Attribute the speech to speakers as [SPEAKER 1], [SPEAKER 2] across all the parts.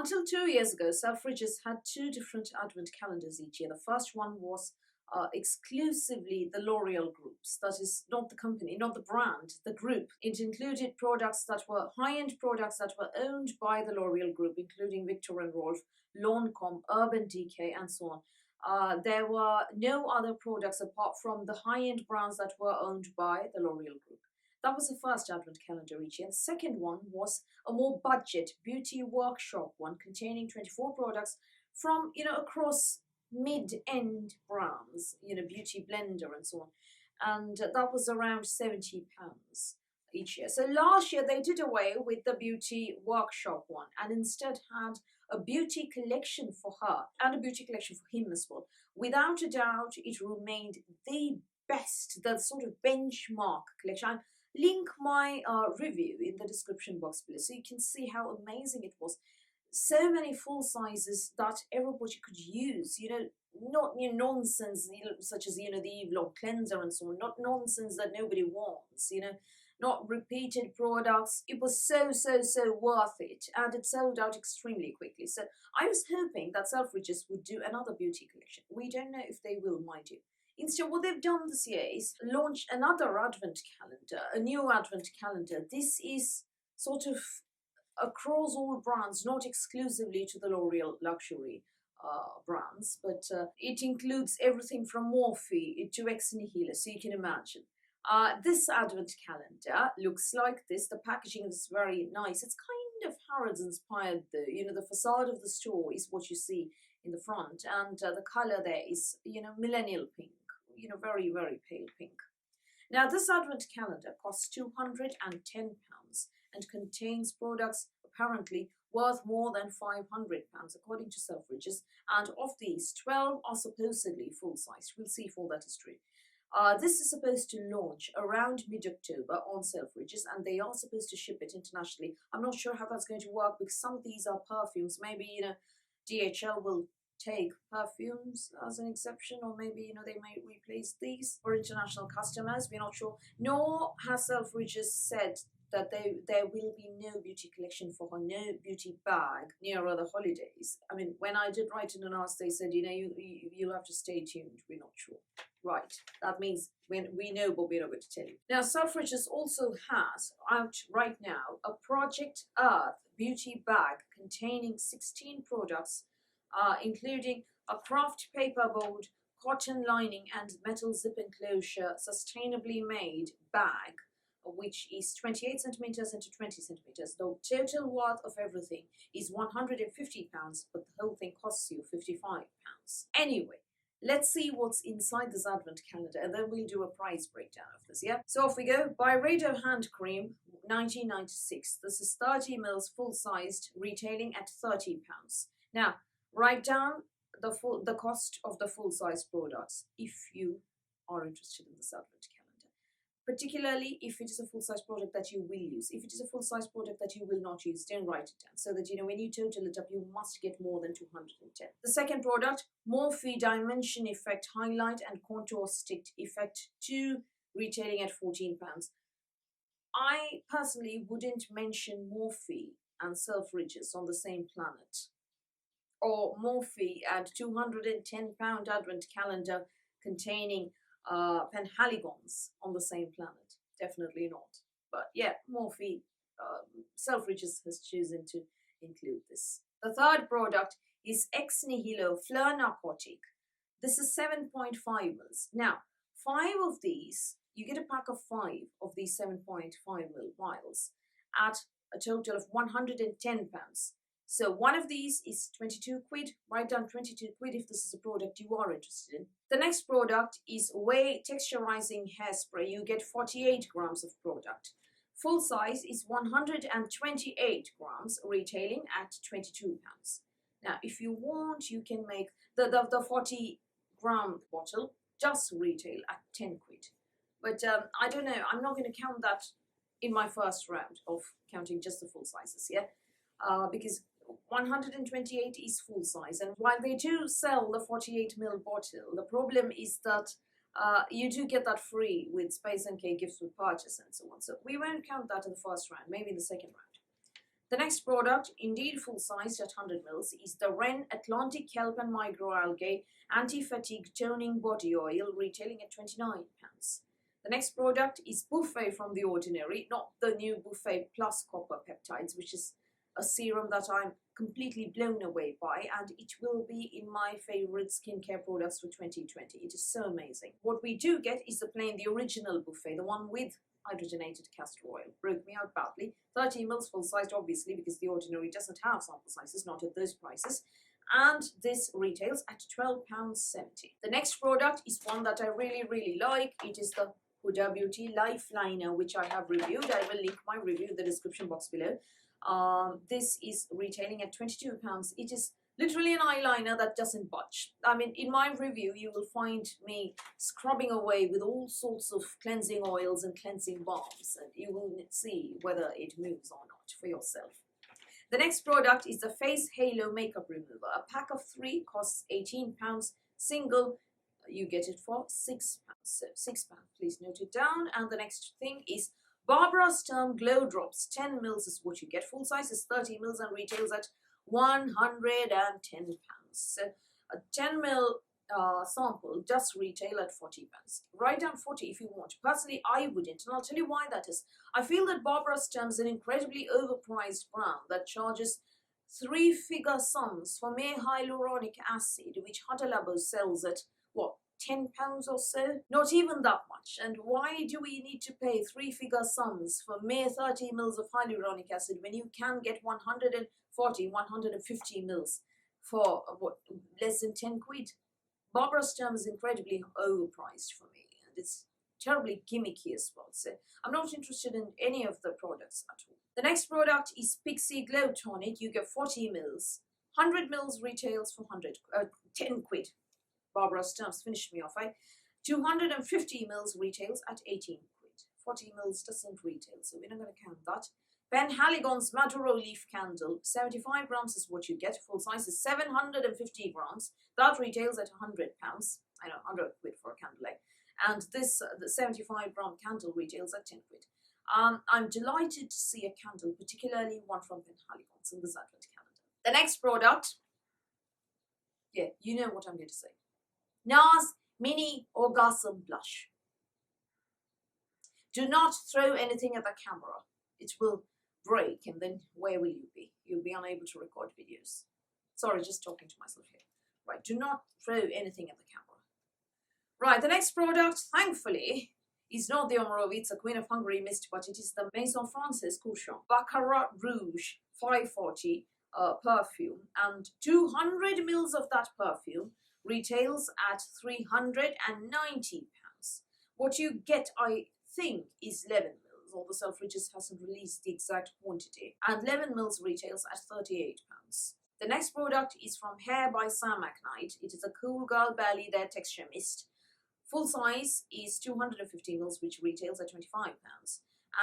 [SPEAKER 1] Until 2 years ago, Selfridges had two different advent calendars each year. The first one was exclusively the L'Oreal groups. That is not the company, not the brand, the group. It included products that were high-end products that were owned by the L'Oreal group, including Victor and Rolf, Lancome, Urban Decay, and so on. There were no other products apart from the high-end brands that were owned by the L'Oreal group. That was the first advent calendar each year. The second one was a more budget beauty workshop one containing 24 products from, across mid-end brands, Beauty Blender and so on. And that was around £70 each year. So last year they did away with the beauty workshop one and instead had a beauty collection for her and a beauty collection for him as well. Without a doubt, it remained the best, the sort of benchmark collection. I'll link my review in the description box below so you can see how amazing it was. So many full sizes that everybody could use, not nonsense, such as, the Eve Long cleanser and so on, not nonsense that nobody wants, not repeated products. It was so worth it, and it sold out extremely quickly. So I was hoping that Selfridges would do another beauty collection. We don't know if they will, mind you. Instead, what they've done this year is launch another advent calendar, a new advent calendar. This is sort of across all brands, not exclusively to the L'Oreal luxury brands, but it includes everything from Morphe to Ex Nihilo, so you can imagine. This advent calendar looks like this. The packaging is very nice. It's kind of Harrods inspired though. The facade of the store is what you see in the front, and the color there is, millennial pink, very, very pale pink. Now, this advent calendar costs £210 and contains products apparently worth more than £500, according to Selfridges. And of these, 12 are supposedly full-size. We'll see if all that is true. This is supposed to launch around mid-October on Selfridges, and they are supposed to ship it internationally. I'm not sure how that's going to work because some of these are perfumes. Maybe, DHL will take perfumes as an exception, or maybe, they may replace these for international customers. We're not sure. Nor has Selfridges said that there will be no beauty collection for her, no beauty bag nearer the holidays. I mean, when I did write in the Nars, they said, you'll have to stay tuned. We're not sure. Right, that means when we know, but we're not going to tell you. Now, Selfridges also has out right now a Project Earth beauty bag containing 16 products, including a craft paper board, cotton lining, and metal zip enclosure sustainably made bag, which is 28 centimeters into 20 centimeters. The total worth of everything is £150, but the whole thing costs you £55. Anyway, let's see what's inside this advent calendar, and then we'll do a price breakdown of this, yeah? So off we go. Byredo Hand Cream, 1996. This is 30 mils full-sized, retailing at £30. Now, write down the cost of the full-size products if you are interested in this advent calendar, particularly if it is a full-size product that you will use. If it is a full-size product that you will not use, don't write it down, so that when you total it up, you must get more than 210. The second product, Morphe Dimension Effect Highlight and Contour Stick Effect 2, retailing at £14. I personally wouldn't mention Morphe and Selfridges on the same planet, or Morphe and £210 advent calendar containing Penhaligons on the same planet. Definitely not. But yeah, Morphe, Selfridges has chosen to include this. The third product is Ex Nihilo Fleur Narcotic. This is 7.5 mils. Now, 5 of these, you get a pack of 5 of these 7.5 mil vials at a total of £110. So one of these is 22 quid. Write down 22 quid if this is a product you are interested in. The next product is Whey Texturizing Hairspray. You get 48 grams of product. Full size is 128 grams, retailing at £22. Now, if you want, you can make the 40 gram bottle just retail at 10 quid. But I don't know, I'm not going to count that in my first round of counting just the full sizes, yeah? Because 128 is full size, and while they do sell the 48 ml bottle, the problem is that you do get that free with Space & K gifts with purchase and so on. So we won't count that in the first round, maybe in the second round. The next product, indeed full-sized at 100 ml, is the Ren Atlantic Kelp and Microalgae Anti-Fatigue Toning Body Oil, retailing at £29. The next product is Buffet from The Ordinary, not the new Buffet Plus Copper Peptides, which is a serum that I'm completely blown away by, and it will be in my favorite skincare products for 2020. It is so amazing. What we do get is the original Buffet, the one with hydrogenated castor oil. Broke me out badly. 30 ml full-sized, obviously, because The Ordinary doesn't have sample sizes, not at those prices. And this retails at £12.70. The next product is one that I really, really like. It is the Huda Beauty Lifeliner, which I have reviewed. I will link my review in the description box below. This is retailing at £22. It is literally an eyeliner that doesn't budge. I mean, in my review, you will find me scrubbing away with all sorts of cleansing oils and cleansing balms, and you will see whether it moves or not for yourself. The next product is the Face Halo Makeup Remover. A pack of 3 costs £18. Single, you get it for £6. So £6, please note it down. And the next thing is Barbara Sturm Glow Drops. 10 ml is what you get. Full size is 30 ml and retails at £110. So a 10 ml sample does retail at £40. Write down 40 if you want. Personally, I wouldn't, and I'll tell you why that is. I feel that Barbara Sturm is an incredibly overpriced brand that charges 3-figure sums for mere hyaluronic acid, which Huda Labo sells at, what, £10 or so? Not even that much. And why do we need to pay 3-figure sums for mere 30 ml of hyaluronic acid when you can get 140, 150 ml for what, less than 10 quid? Barbara Sturm is incredibly overpriced for me, and it's terribly gimmicky as well. So I'm not interested in any of the products at all. The next product is Pixi Glow Tonic. You get 40 ml. 100 ml retails for 10 quid. Barbara Sturm's finished me off. 250 ml retails at 18 quid. 40 ml doesn't retail, so we're not going to count that. Penhaligons Maduro Leaf Candle. 75 grams is what you get. Full size is 750 grams. That retails at £100. I know, 100 quid for a candle. And this, the 75 gram candle retails at 10 quid. I'm delighted to see a candle, particularly one from Penhaligons in this advent calendar. The next product, yeah, you know what I'm going to say. Nas Mini Orgasm Blush. Do not throw anything at the camera. It will break, and then where will you be? You'll be unable to record videos. Sorry, just talking to myself here. Right, do not throw anything at the camera. Right, the next product, thankfully, is not the Omorovitsa Queen of Hungary mist, but it is the Maison Kurkdjian Baccarat Rouge 540 perfume, and 200 ml of that perfume retails at £390. What you get, I think, is 11 ml. Although Selfridges hasn't released the exact quantity, and 11 ml retails at £38. The next product is from Hair by Sam McKnight. It is a Cool Girl Barely There Texture Mist. Full size is 250 ml, which retails at £25.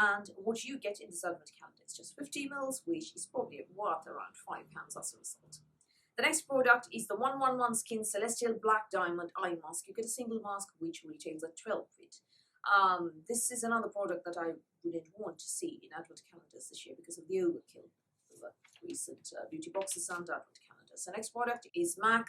[SPEAKER 1] And what you get in the advent calendar is just 50 ml, which is probably worth around £5 as a result. The next product is the 111 Skin Celestial Black Diamond Eye Mask. You get a single mask, which retails at 12 quid. This is another product that I wouldn't want to see in advent calendars this year because of the overkill of the recent beauty boxes and advent calendars. The next product is MAC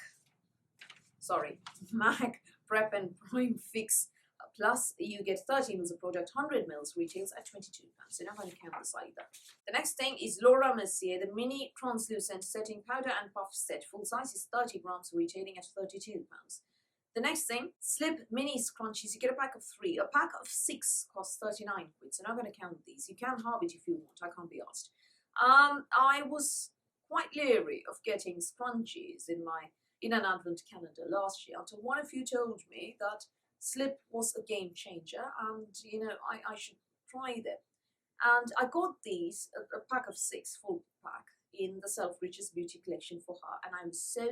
[SPEAKER 1] Prep and Prime Fix Plus. You get 30 ml of product, 100 ml retails at £22. So you're not going to count this either. The next thing is Laura Mercier, the Mini Translucent Setting Powder and Puff Set. Full size is 30 grams, retailing at £32. The next thing, Slip Mini Scrunchies. You get a pack of 3. A pack of 6 costs 39 quid. So I'm not going to count these. You can halve it if you want. I can't be asked. I was quite leery of getting scrunchies in an advent calendar last year until one of you told me that Slip was a game changer, and you know I should try them. And I got these, a pack of 6, full pack, in the Selfridges beauty collection for her, and I'm so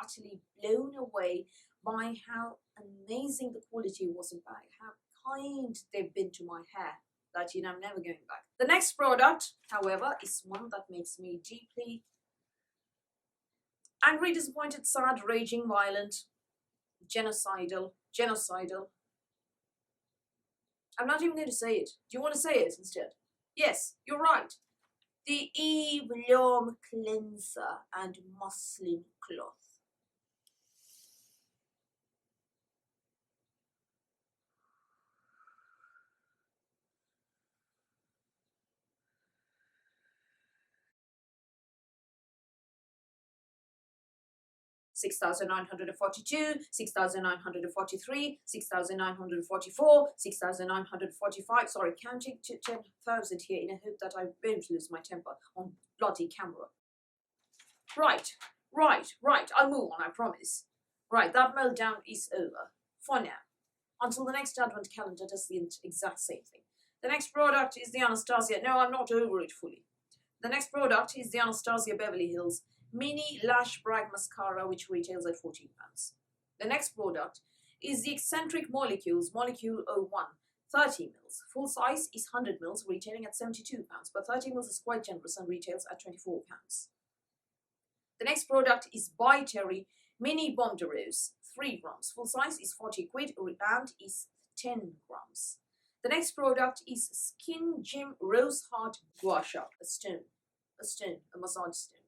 [SPEAKER 1] utterly blown away by how amazing the quality was and by how kind they've been to my hair, that you know I'm never going back. The next product, however, is one that makes me deeply angry, disappointed, sad, raging, violent, genocidal. I'm not even going to say it. Do you want to say it instead? Yes, you're right. the Eve cleanser and muslin cloth. 6,942, 6,943, 6,944, 6,945. Sorry, counting to 10,000 here in a hope that I won't lose my temper on bloody camera. Right. I'll move on, I promise. Right, that meltdown is over. For now. Until the next advent calendar does the exact same thing. The next product is the Anastasia. No, I'm not over it fully. The next product is the Anastasia Beverly Hills Mini Lash Brag Mascara, which retails at £14. The next product is the Eccentric Molecules Molecule 01, 30 mils. Full size is 100 mils, retailing at £72, but 30 mils is quite generous and retails at £24. The next product is By Terry Mini Bomb de Rose, 3 grams. Full size is 40 quid and is 10 grams. The next product is Skin Gym Rose Heart Gua Sha, a massage stone.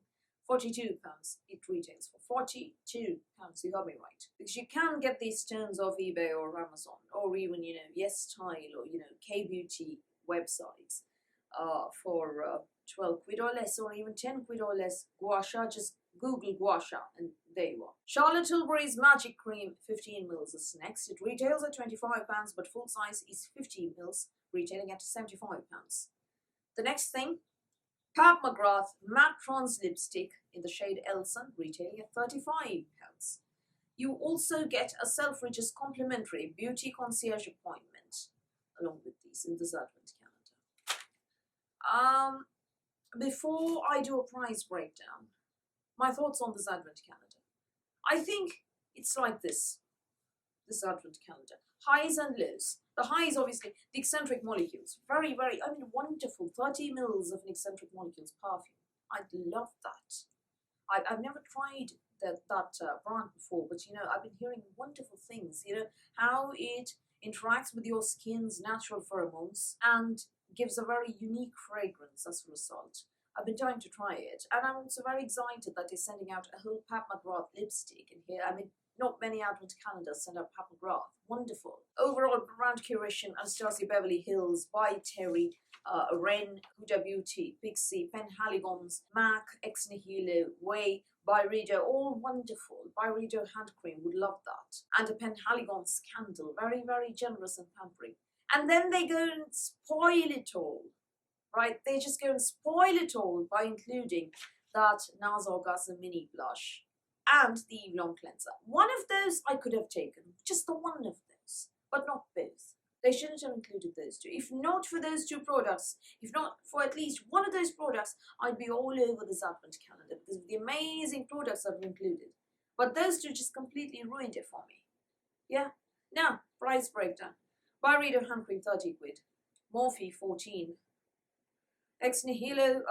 [SPEAKER 1] £42 it retails for £42. You heard me right. Because you can get these stones off eBay or Amazon or even, Yes Style or, K-Beauty websites for 12 quid or less or even 10 quid or less. Gua Sha, just Google Gua Sha and there you are. Charlotte Tilbury's Magic Cream 15 mils is next. It retails at £25 but full size is 15 mils, retailing at £75. The next thing, Pap McGrath Matte Bronze Lipstick in the shade Elson, retailing at £35. You also get a Selfridges complimentary beauty concierge appointment along with these in this advent calendar. Before I do a price breakdown, my thoughts on this advent calendar. I think it's like this advent calendar. Highs and lows. The highs, obviously, the Eccentric Molecules. Very, wonderful. 30 mils of an Eccentric Molecules perfume. I'd love that. I've never tried that brand before, but, I've been hearing wonderful things. How it interacts with your skin's natural pheromones and gives a very unique fragrance as a result. I've been dying to try it, and I'm also very excited that they're sending out a whole Pap McGrath lipstick in here. Not many advent calendars send out Pap McGrath. Wonderful. Overall brand curation, Anastasia Beverly Hills, By Terry, Ren, Huda Beauty, Pixi, Penhaligons, MAC, Ex Nihilo, Whey, Byredo, all wonderful. Byredo Hand Cream, would love that. And a Penhaligons candle, very, very generous and pampering. And then they go and spoil it all. Right? They just go and spoil it all by including that Nas Mini Blush and the Eve Cleanser. One of those I could have taken, just the one of those, but not both. They shouldn't have included those two. If not for those two products, if not for at least one of those products, I'd be all over this advent calendar because of the amazing products that were included. But those two just completely ruined it for me. Yeah? Now, price breakdown. Byredo Hand Cream, 30 quid. Morphe, 14. Ex Nihilo,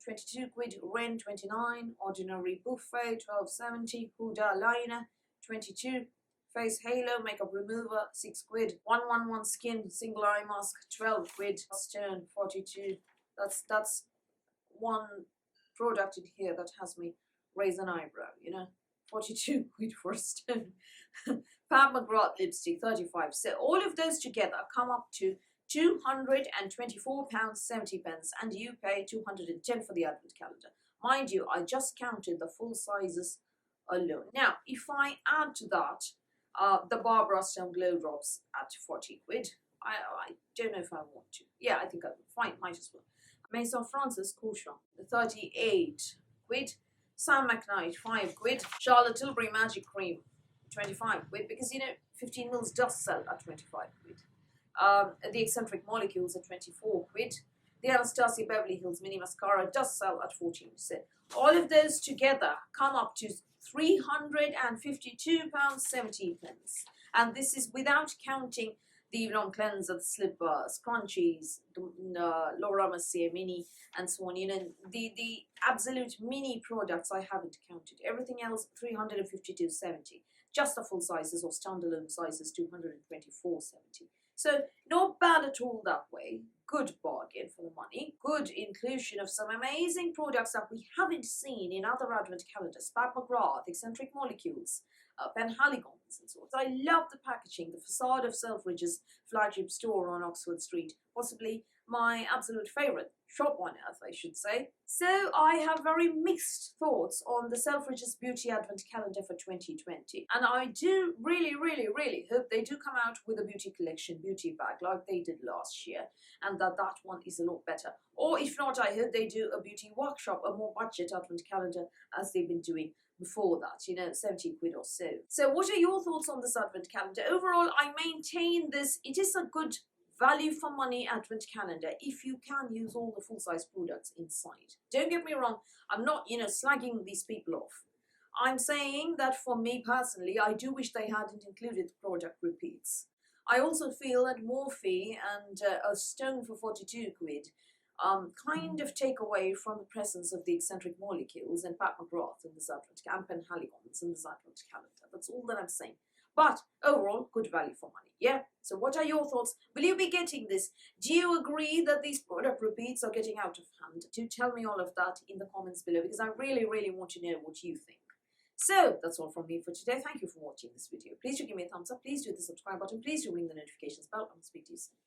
[SPEAKER 1] 22 quid. Ren, 29. Ordinary Buffet, 12.70. Huda Liner, 22. Face Halo Makeup Remover, 6 quid. 111 Skin Single Eye Mask, 12 quid. Sturm, 42. That's one product in here that has me raise an eyebrow, 42 quid for a Sturm. Pap McGrath lipstick, 35. So all of those together come up to £224.70, and you pay £210 for the advent calendar. Mind you, I just counted the full sizes alone. Now, if I add to that the Barbara Sturm Glow Drops at 40 quid, I don't know if I want to. Yeah, I think I will. Fine, might as well. Maison Francis Cochon, 38 quid. Sam McKnight, 5 quid. Charlotte Tilbury Magic Cream, 25 quid, because 15 mils does sell at 25 quid. The Eccentric Molecules at 24 quid. The Anastasia Beverly Hills Mini Mascara does sell at 14%. All of those together come up to £352.70. And this is without counting the Eve Cleanser, the slipper, scrunchies, the Mercier Mini, and so on. The absolute mini products I haven't counted. Everything else, £352.70. Just the full sizes or standalone sizes, £224.70. So not bad at all that way. Good bargain for the money. Good inclusion of some amazing products that we haven't seen in other advent calendars. Pap McGrath, Eccentric Molecules, Penhaligons and so on. I love the packaging, the facade of Selfridges flagship store on Oxford Street. Possibly my absolute favourite shop on earth, I should say. So I have very mixed thoughts on the Selfridges Beauty Advent Calendar for 2020. And I do really hope they do come out with a beauty collection, beauty bag, like they did last year, and that one is a lot better. Or if not, I hope they do a beauty workshop, a more budget Advent Calendar, as they've been doing before that, you know, 70 quid or so. So what are your thoughts on this Advent Calendar? Overall, I maintain this. It is a good value for money Advent Calendar if you can use all the full-size products inside. Don't get me wrong, I'm not, you know, slagging these people off. I'm saying that for me personally, I do wish they hadn't included the product repeats. I also feel that Morphe and a Sturm for 42 quid kind of take away from the presence of the Eccentric Molecules and Pap McGrath in this Advent and Penhaligons in this Advent Calendar. That's all that I'm saying. But overall, good value for money. Yeah? So what are your thoughts? Will you be getting this? Do you agree that these product repeats are getting out of hand? Do tell me all of that in the comments below, because I really want to know what you think. So that's all from me for today. Thank you for watching this video. Please do give me a thumbs up. Please do the subscribe button. Please do ring the notifications bell. I'll speak to you soon.